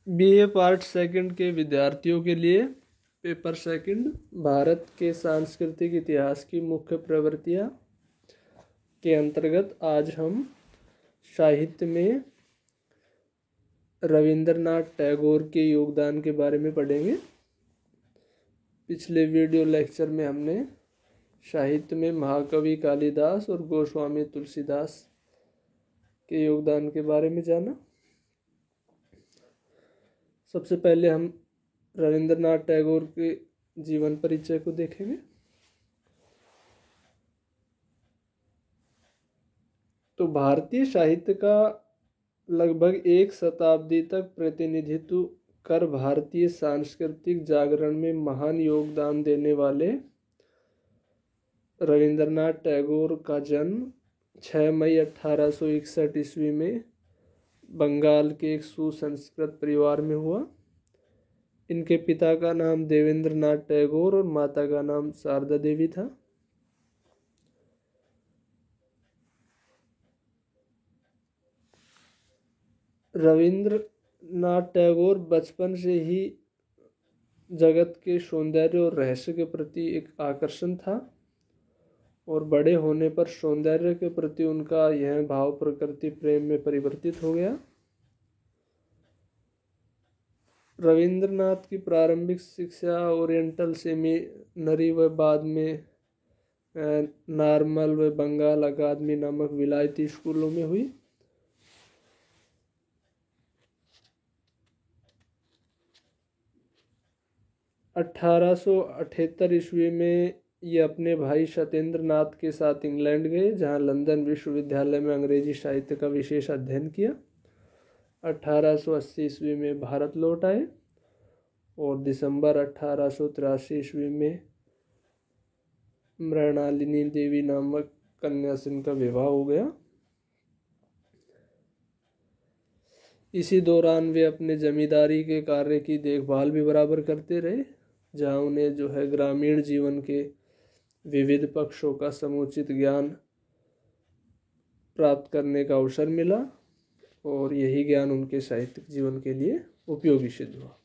BA part second के विद्यार्थियों के लिए पेपर सेकंड भारत के सांस्कृतिक इतिहास की मुख्य प्रवृत्तियाँ के अंतर्गत आज हम साहित्य में रविंद्रनाथ टैगोर के योगदान के बारे में पढ़ेंगे। पिछले वीडियो लेक्चर में हमने साहित्य में महाकवि कालिदास और गोस्वामी तुलसीदास के योगदान के बारे में जाना। सबसे पहले हम रविंद्रनाथ टैगोर के जीवन परिचय को देखेंगे। तो भारतीय साहित्य का लगभग एक शताब्दी तक प्रतिनिधित्व कर भारतीय सांस्कृतिक जागरण में महान योगदान देने वाले रविंद्रनाथ टैगोर का जन्म 6 मई 1861 ईस्वी में बंगाल के एक सुसंस्कृत परिवार में हुआ। इनके पिता का नाम देवेंद्रनाथ टैगोर और माता का नाम शारदा देवी था। रविंद्रनाथ टैगोर बचपन से ही जगत के सौंदर्य और रहस्य के प्रति एक आकर्षण था और बड़े होने पर सौंदर्य के प्रति उनका यह भाव प्रकृति प्रेम में परिवर्तित हो गया। रविंद्रनाथ की प्रारंभिक शिक्षा ओरिएंटल सेमिनरी व बाद में नॉर्मल व बंगाल अकादमी नामक विलायती स्कूलों में हुई। अठारह ईस्वी में ये अपने भाई सत्येंद्र नाथ के साथ इंग्लैंड गए, जहाँ लंदन विश्वविद्यालय में अंग्रेजी साहित्य का विशेष अध्ययन किया। 1880 ईस्वी में भारत लौट आए और दिसंबर 1883 ईस्वी में मृणालिनी देवी नामक कन्या से इनका विवाह हो गया। इसी दौरान वे अपने जमींदारी के कार्य की देखभाल भी बराबर करते रहे, जहाँ उन्हें जो है ग्रामीण जीवन के विविध पक्षों का समुचित ज्ञान प्राप्त करने का अवसर मिला और यही ज्ञान उनके साहित्यिक जीवन के लिए उपयोगी सिद्ध हुआ।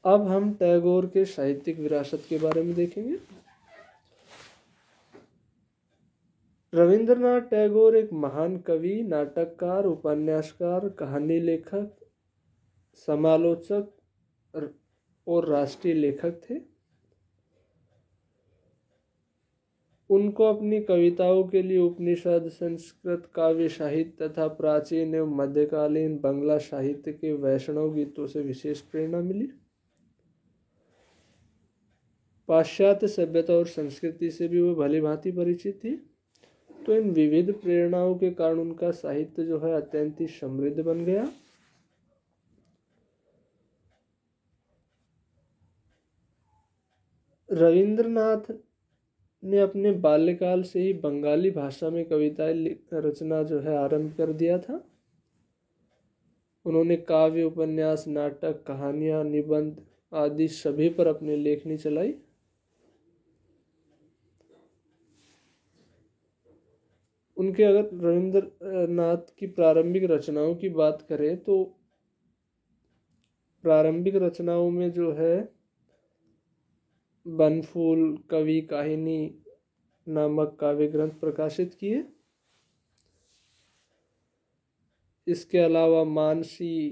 अब हम टैगोर के साहित्यिक विरासत के बारे में देखेंगे। रविंद्रनाथ टैगोर एक महान कवि, नाटककार, उपन्यासकार, कहानी लेखक, समालोचक और राष्ट्रीय लेखक थे। उनको अपनी कविताओं के लिए उपनिषद, संस्कृत काव्य साहित्य तथा प्राचीन एवं मध्यकालीन बंगला साहित्य के वैष्णव गीतों से विशेष प्रेरणा मिली। पाश्चात्य सभ्यता और संस्कृति से भी वो भली भांति परिचित थी। तो इन विविध प्रेरणाओं के कारण उनका साहित्य जो है अत्यंत ही समृद्ध बन गया। रविंद्रनाथ ने अपने बाल्यकाल से ही बंगाली भाषा में कविताएं रचना जो है आरंभ कर दिया था। उन्होंने काव्य, उपन्यास, नाटक, कहानियां, निबंध आदि सभी पर अपनी लेखनी चलाई। उनके अगर रविंद्रनाथ की प्रारंभिक रचनाओं की बात करें तो प्रारंभिक रचनाओं में जो है बनफूल, कवि काहिनी नामक काव्य ग्रंथ प्रकाशित किए। इसके अलावा मानसी,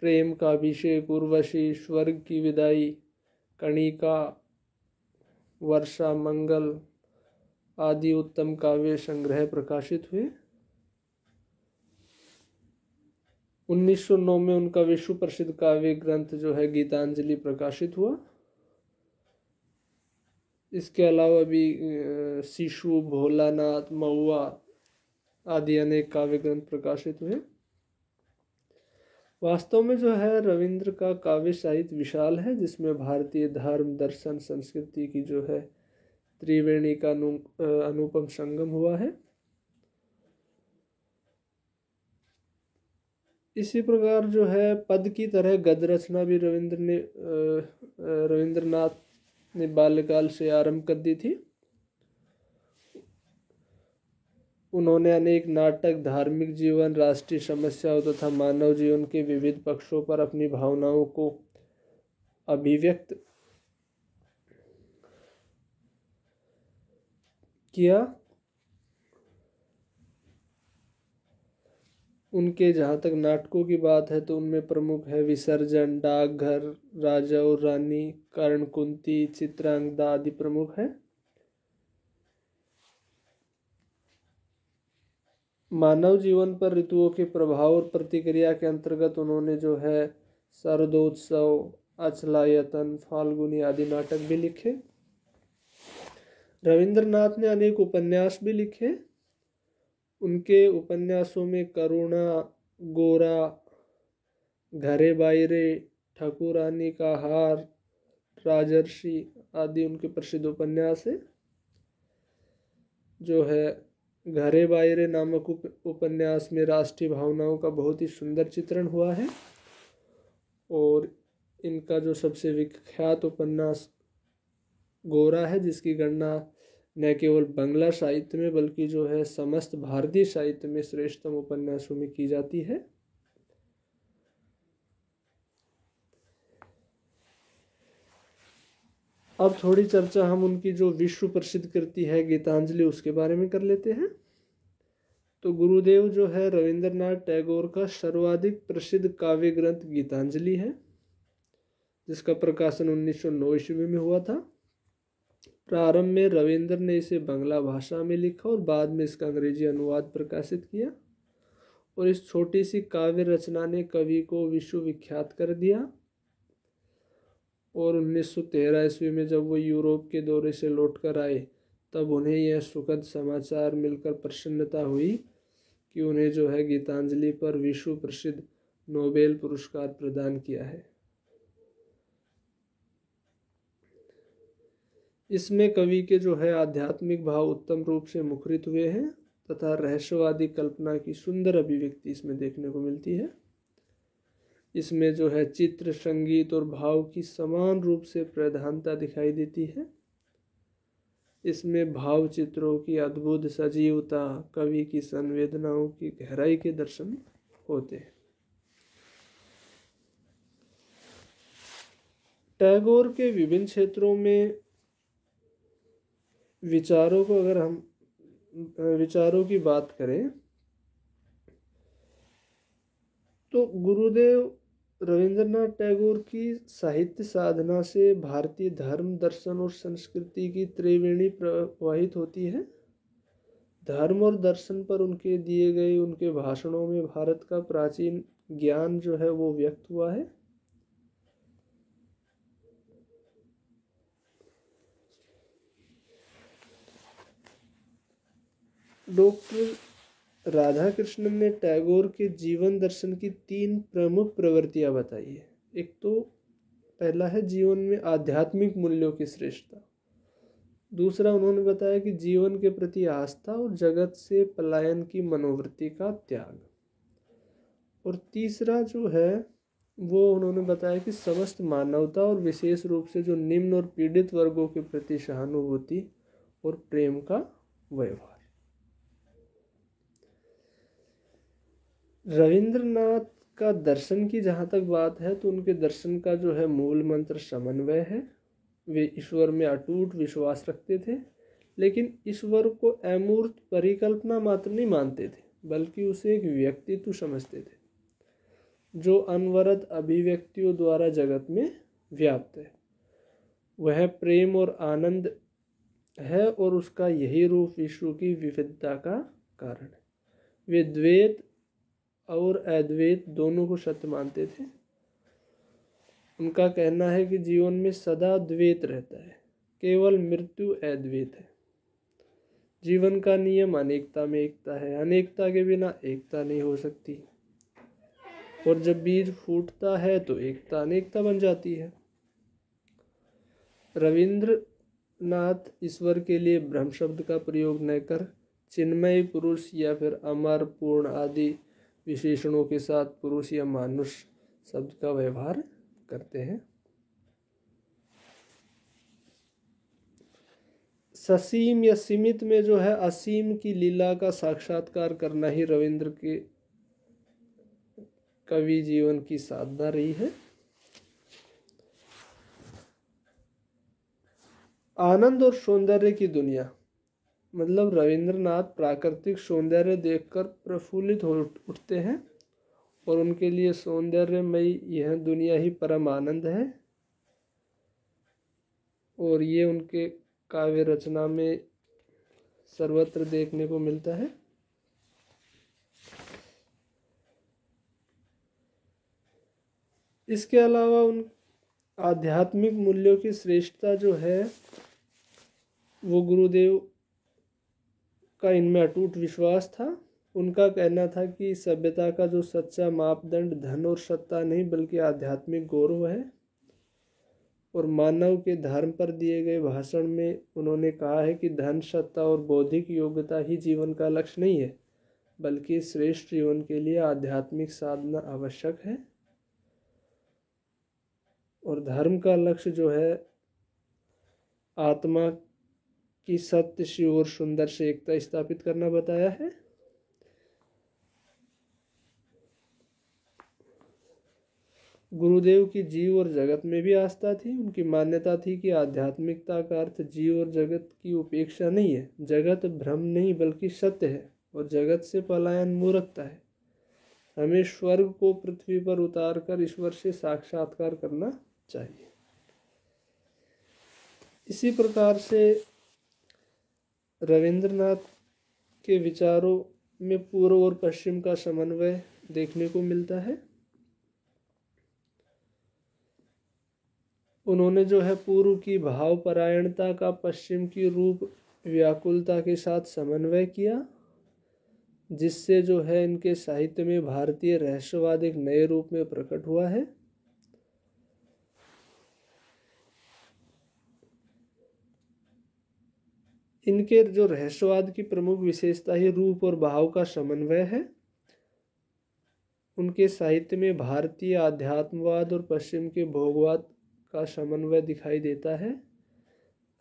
प्रेम का अभिषेक, उर्वशी, स्वर्ग की विदाई, कणिका, वर्षा, मंगल आदि उत्तम काव्य संग्रह प्रकाशित हुए। 1909 में उनका विश्व प्रसिद्ध काव्य ग्रंथ जो है गीतांजलि प्रकाशित हुआ। इसके अलावा भी शिशु, भोलानाथ, महुआ आदि अनेक काव्य ग्रंथ प्रकाशित हुए। वास्तव में जो है रविंद्र का काव्य साहित्य विशाल है, जिसमें भारतीय धर्म, दर्शन, संस्कृति की जो है त्रिवेणी का अनुपम संगम हुआ है। इसी प्रकार जो है पद की तरह गद्य रचना भी रविंद्रनाथ ने बाल्यकाल से आरंभ कर दी थी। उन्होंने अनेक नाटक, धार्मिक जीवन, राष्ट्रीय समस्याओं तथा मानव जीवन के विविध पक्षों पर अपनी भावनाओं को अभिव्यक्त किया। उनके जहाँ तक नाटकों की बात है तो उनमें प्रमुख है विसर्जन, डाकघर, राजा और रानी, कर्णकुंती, चित्रांगदा आदि प्रमुख है। मानव जीवन पर ऋतुओं के प्रभाव और प्रतिक्रिया के अंतर्गत उन्होंने जो है शरदोत्सव, अचलायतन, फाल्गुनी आदि नाटक भी लिखे। रविंद्रनाथ ने अनेक उपन्यास भी लिखे। उनके उपन्यासों में करुणा, गोरा, घरे बायरे, ठाकुरानी का हार, राजर्षि आदि उनके प्रसिद्ध उपन्यास है। जो है घरे बायरे नामक उपन्यास में राष्ट्रीय भावनाओं का बहुत ही सुंदर चित्रण हुआ है। और इनका जो सबसे विख्यात उपन्यास गोरा है, जिसकी गणना न केवल बांग्ला साहित्य में बल्कि जो है समस्त भारतीय साहित्य में श्रेष्ठतम उपन्यासों में की जाती है। अब थोड़ी चर्चा हम उनकी जो विश्व प्रसिद्ध कृति है गीतांजलि उसके बारे में कर लेते हैं। तो गुरुदेव जो है रविंद्रनाथ टैगोर का सर्वाधिक प्रसिद्ध काव्य ग्रंथ गीतांजलि है, जिसका प्रकाशन 1909 ईस्वी में हुआ था। प्रारंभ में रविंद्र ने इसे बांग्ला भाषा में लिखा और बाद में इसका अंग्रेजी अनुवाद प्रकाशित किया। और इस छोटी सी काव्य रचना ने कवि को विश्व विख्यात कर दिया। और 1913 ईस्वी में जब वो यूरोप के दौरे से लौटकर आए तब उन्हें यह सुखद समाचार मिलकर प्रसन्नता हुई कि उन्हें जो है गीतांजलि पर विश्व प्रसिद्ध नोबेल पुरस्कार प्रदान किया है। इसमें कवि के जो है आध्यात्मिक भाव उत्तम रूप से मुखरित हुए हैं तथा रहस्यवादी कल्पना की सुंदर अभिव्यक्ति इसमें देखने को मिलती है। इसमें जो है चित्र, संगीत और भाव की समान रूप से प्रधानता दिखाई देती है। इसमें भाव चित्रों की अद्भुत सजीवता, कवि की संवेदनाओं की गहराई के दर्शन होते हैं। टैगोर के विभिन्न क्षेत्रों में विचारों को अगर हम विचारों की बात करें तो गुरुदेव रविंद्रनाथ टैगोर की साहित्य साधना से भारतीय धर्म, दर्शन और संस्कृति की त्रिवेणी प्रवाहित होती है। धर्म और दर्शन पर उनके दिए गए उनके भाषणों में भारत का प्राचीन ज्ञान जो है वो व्यक्त हुआ है। डॉक्टर राधाकृष्णन ने टैगोर के जीवन दर्शन की 3 प्रमुख प्रवृत्तियां बताई है। एक तो पहला है जीवन में आध्यात्मिक मूल्यों की श्रेष्ठता। दूसरा उन्होंने बताया कि जीवन के प्रति आस्था और जगत से पलायन की मनोवृत्ति का त्याग। और तीसरा जो है वो उन्होंने बताया कि समस्त मानवता और विशेष रूप से जो निम्न और पीड़ित वर्गों के प्रति सहानुभूति और प्रेम का व्यवहार। रविंद्रनाथ का दर्शन की जहाँ तक बात है तो उनके दर्शन का जो है मूल मंत्र समन्वय है। वे ईश्वर में अटूट विश्वास रखते थे, लेकिन ईश्वर को अमूर्त परिकल्पना मात्र नहीं मानते थे, बल्कि उसे एक व्यक्तित्व समझते थे जो अनवरत अभिव्यक्तियों द्वारा जगत में व्याप्त है। वह प्रेम और आनंद है और उसका यही रूप विश्व की विविधता का कारण है। वे द्वैत और अद्वैत दोनों को सत्य मानते थे। उनका कहना है कि जीवन में सदा द्वैत रहता है, केवल मृत्यु अद्वैत है। जीवन का नियम अनेकता में एकता है, अनेकता के बिना एकता नहीं हो सकती। और जब बीज फूटता है तो एकता अनेकता बन जाती है। रविंद्रनाथ ईश्वर के लिए ब्रह्म शब्द का प्रयोग न कर चिन्मय पुरुष या फिर अमर, पूर्ण आदि विशेषणों के साथ पुरुष या मानुष शब्द का व्यवहार करते हैं। ससीम या सीमित में जो है असीम की लीला का साक्षात्कार करना ही रविंद्र के कवि जीवन की साधना रही है। आनंद और सौंदर्य की दुनिया, मतलब रविंद्रनाथ प्राकृतिक सौंदर्य देखकर प्रफुल्लित हो उठते हैं और उनके लिए सौंदर्यमयी यह दुनिया ही परम आनंद है। और ये उनके काव्य रचना में सर्वत्र देखने को मिलता है। इसके अलावा उन आध्यात्मिक मूल्यों की श्रेष्ठता जो है वो गुरुदेव का इनमें अटूट विश्वास था। उनका कहना था कि सभ्यता का जो सच्चा मापदंड धन और सत्ता नहीं बल्कि आध्यात्मिक गौरव है। और मानव के धर्म पर दिए गए भाषण में उन्होंने कहा है कि धन, सत्ता और बौद्धिक योग्यता ही जीवन का लक्ष्य नहीं है, बल्कि श्रेष्ठ जीवन के लिए आध्यात्मिक साधना आवश्यक है। और धर्म का लक्ष्य जो है आत्मा की सत्य, शिव और सुंदर से एकता स्थापित करना बताया है। गुरुदेव की जीव और जगत में भी आस्था थी। उनकी मान्यता थी कि आध्यात्मिकता का अर्थ जीव और जगत की उपेक्षा नहीं है। जगत भ्रम नहीं बल्कि सत्य है और जगत से पलायन मूर्खता है। हमें स्वर्ग को पृथ्वी पर उतार कर ईश्वर से साक्षात्कार करना चाहिए। इसी प्रकार से रविंद्रनाथ के विचारों में पूर्व और पश्चिम का समन्वय देखने को मिलता है। उन्होंने जो है पूर्व की भावपरायणता का पश्चिम की रूप व्याकुलता के साथ समन्वय किया, जिससे जो है इनके साहित्य में भारतीय रहस्यवाद एक नए रूप में प्रकट हुआ है। इनके जो रहस्यवाद की प्रमुख विशेषता ही रूप और भाव का समन्वय है। उनके साहित्य में भारतीय आध्यात्मवाद और पश्चिम के भोगवाद का समन्वय दिखाई देता है।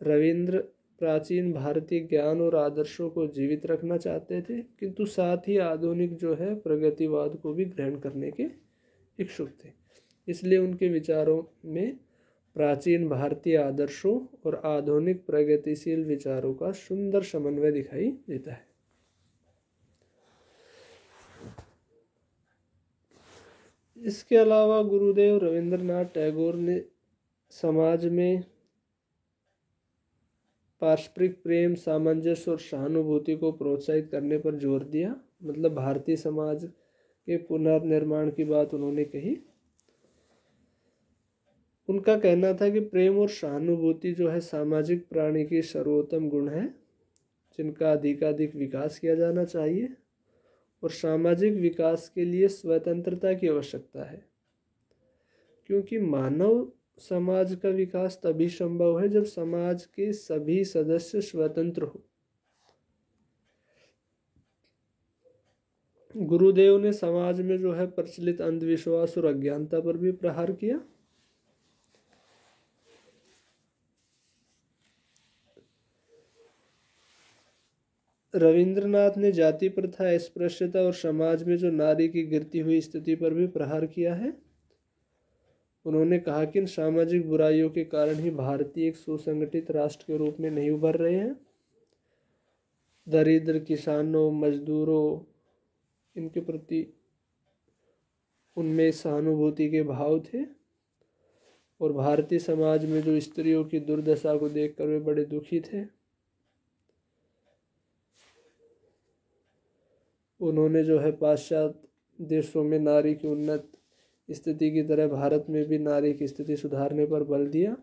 रविंद्र प्राचीन भारतीय ज्ञान और आदर्शों को जीवित रखना चाहते थे, किंतु साथ ही आधुनिक जो है प्रगतिवाद को भी ग्रहण करने के इच्छुक थे। इसलिए उनके विचारों में प्राचीन भारतीय आदर्शों और आधुनिक प्रगतिशील विचारों का सुंदर समन्वय दिखाई देता है। इसके अलावा गुरुदेव रविंद्रनाथ टैगोर ने समाज में पारस्परिक प्रेम, सामंजस्य और सहानुभूति को प्रोत्साहित करने पर जोर दिया। मतलब भारतीय समाज के पुनर्निर्माण की बात उन्होंने कही। उनका कहना था कि प्रेम और सहानुभूति जो है सामाजिक प्राणी की सर्वोत्तम गुण है, जिनका अधिकाधिक विकास किया जाना चाहिए। और सामाजिक विकास के लिए स्वतंत्रता की आवश्यकता है, क्योंकि मानव समाज का विकास तभी संभव है जब समाज के सभी सदस्य स्वतंत्र हो। गुरुदेव ने समाज में जो है प्रचलित अंधविश्वास और अज्ञानता पर भी प्रहार किया। रविंद्रनाथ ने जाति प्रथा, अस्पृश्यता और समाज में जो नारी की गिरती हुई स्थिति पर भी प्रहार किया है। उन्होंने कहा कि इन सामाजिक बुराइयों के कारण ही भारतीय एक सुसंगठित राष्ट्र के रूप में नहीं उभर रहे हैं। दरिद्र, किसानों, मजदूरों, इनके प्रति उनमें सहानुभूति के भाव थे। और भारतीय समाज में जो स्त्रियों की दुर्दशा को देखकर वे बड़े दुखी थे। उन्होंने जो है पाश्चात्य देशों में नारी की उन्नत स्थिति की तरह भारत में भी नारी की स्थिति सुधारने पर बल दिया।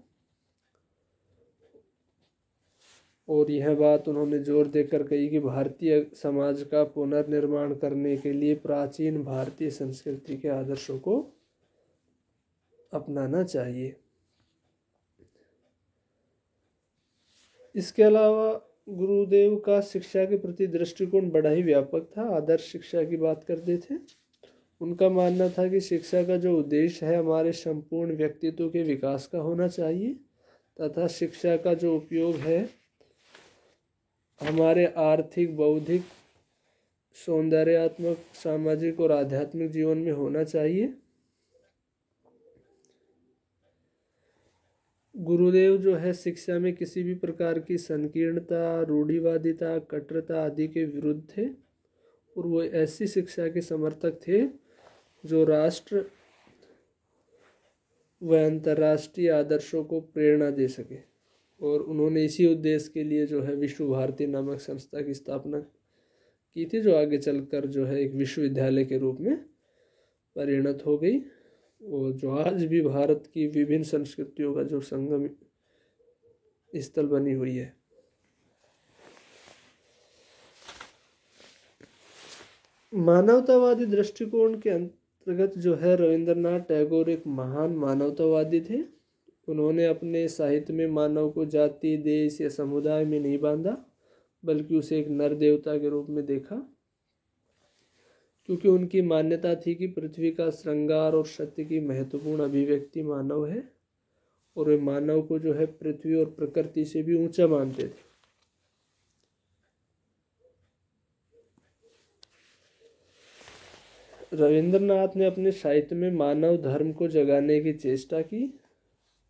और यह बात उन्होंने जोर देकर कही कि भारतीय समाज का पुनर्निर्माण करने के लिए प्राचीन भारतीय संस्कृति के आदर्शों को अपनाना चाहिए। इसके अलावा गुरुदेव का शिक्षा के प्रति दृष्टिकोण बड़ा ही व्यापक था। आदर्श शिक्षा की बात करते थे। उनका मानना था कि शिक्षा का जो उद्देश्य है हमारे संपूर्ण व्यक्तित्व के विकास का होना चाहिए, तथा शिक्षा का जो उपयोग है हमारे आर्थिक, बौद्धिक, सौंदर्यात्मक, सामाजिक और आध्यात्मिक जीवन में होना चाहिए। गुरुदेव जो है शिक्षा में किसी भी प्रकार की संकीर्णता, रूढ़िवादिता, कट्टरता आदि के विरुद्ध थे और वो ऐसी शिक्षा के समर्थक थे जो राष्ट्र व अंतर्राष्ट्रीय आदर्शों को प्रेरणा दे सके। और उन्होंने इसी उद्देश्य के लिए जो है विश्व भारती नामक संस्था की स्थापना की थी, जो आगे चलकर जो है एक विश्वविद्यालय के रूप में परिणत हो गई और जो आज भी भारत की विभिन्न संस्कृतियों का जो संगम स्थल बनी हुई है। मानवतावादी दृष्टिकोण के अंतर्गत जो है रविंद्रनाथ टैगोर एक महान मानवतावादी थे। उन्होंने अपने साहित्य में मानव को जाति, देश या समुदाय में नहीं बांधा, बल्कि उसे एक नर देवता के रूप में देखा, क्योंकि उनकी मान्यता थी कि पृथ्वी का श्रृंगार और सत्य की महत्वपूर्ण अभिव्यक्ति मानव है और वे मानव को जो है पृथ्वी और प्रकृति से भी ऊंचा मानते थे। रविंद्रनाथ ने अपने साहित्य में मानव धर्म को जगाने की चेष्टा की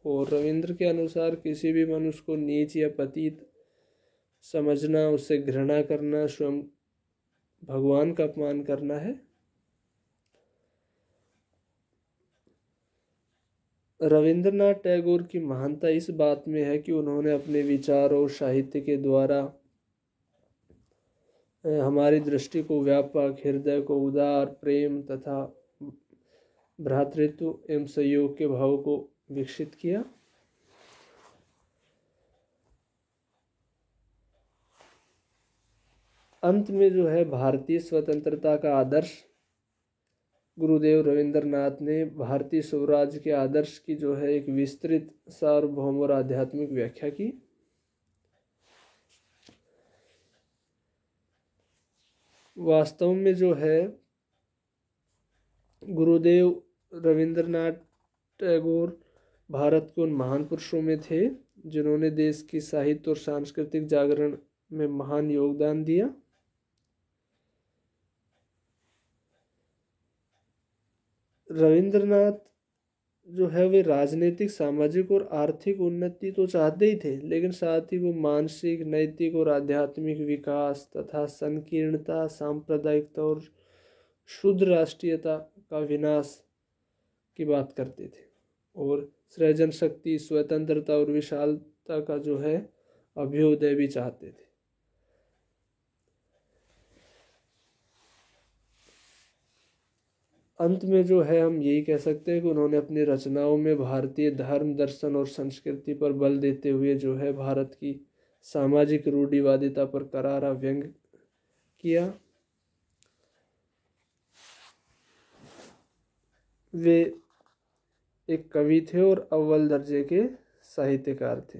और रविंद्र के अनुसार किसी भी मनुष्य को नीच या पतित समझना, उससे घृणा करना, स्वयं भगवान का अपमान करना है। रविंद्रनाथ टैगोर की महानता इस बात में है कि उन्होंने अपने विचारों और साहित्य के द्वारा हमारी दृष्टि को व्यापक, हृदय को उदार, प्रेम तथा भ्रातृत्व एवं सहयोग के भाव को विकसित किया। अंत में जो है भारतीय स्वतंत्रता का आदर्श गुरुदेव रविंद्रनाथ ने भारतीय स्वराज के आदर्श की जो है एक विस्तृत, सार्वभौम और आध्यात्मिक व्याख्या की। वास्तव में जो है गुरुदेव रविंद्रनाथ टैगोर भारत के उन महान पुरुषों में थे जिन्होंने देश की साहित्य और सांस्कृतिक जागरण में महान योगदान दिया। रविंद्रनाथ जो है वे राजनीतिक, सामाजिक और आर्थिक उन्नति तो चाहते ही थे, लेकिन साथ ही वो मानसिक, नैतिक और आध्यात्मिक विकास तथा संकीर्णता, सांप्रदायिकता और शुद्ध राष्ट्रीयता का विनाश की बात करते थे और सृजन शक्ति, स्वतंत्रता और विशालता का जो है अभ्युदय भी चाहते थे। अंत में जो है हम यही कह सकते हैं कि उन्होंने अपनी रचनाओं में भारतीय धर्म, दर्शन और संस्कृति पर बल देते हुए जो है भारत की सामाजिक रूढ़िवादिता पर करारा व्यंग किया। वे एक कवि थे और अव्वल दर्जे के साहित्यकार थे।